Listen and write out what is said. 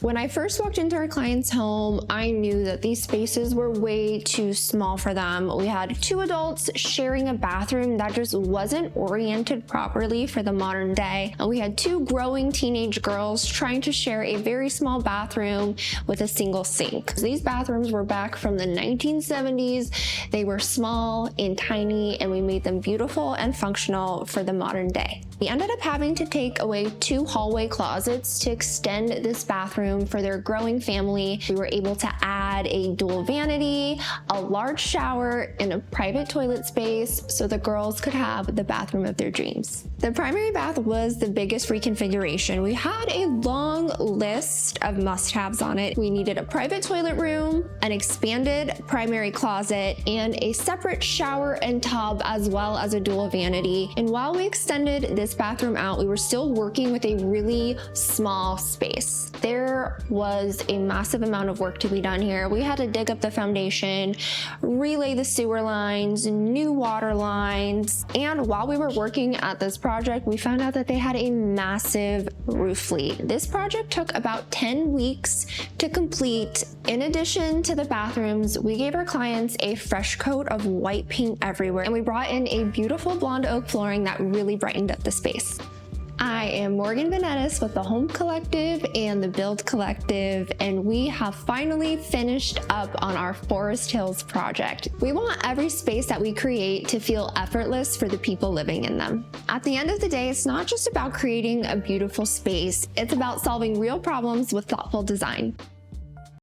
When I first walked into our client's home, I knew that these spaces were way too small for them. We had 2 adults sharing a bathroom that just wasn't oriented properly for the modern day. And we had 2 growing teenage girls trying to share a very small bathroom with a single sink. These bathrooms were back from the 1970s. They were small and tiny, and we made them beautiful and functional for the modern day. We ended up having to take away 2 hallway closets to extend this bathroom for their growing family. We were able to add a dual vanity, a large shower, and a private toilet space so the girls could have the bathroom of their dreams. The primary bath was the biggest reconfiguration. We had a long list of must-haves on it. We needed a private toilet room, an expanded primary closet, and a separate shower and tub, as well as a dual vanity. And while we extended this bathroom out, we were still working with a really small space. There was a massive amount of work to be done here. We had to dig up the foundation, relay the sewer lines, new water lines, and while we were working at this project, we found out that they had a massive roof leak. This project took about 10 weeks to complete. In addition to the bathrooms, we gave our clients a fresh coat of white paint everywhere, and we brought in a beautiful blonde oak flooring that really brightened up the space. I am Morgan Venetis with the Home Collective and the Build Collective, and we have finally finished up on our Forest Hills project. We want every space that we create to feel effortless for the people living in them. At the end of the day, it's not just about creating a beautiful space, it's about solving real problems with thoughtful design.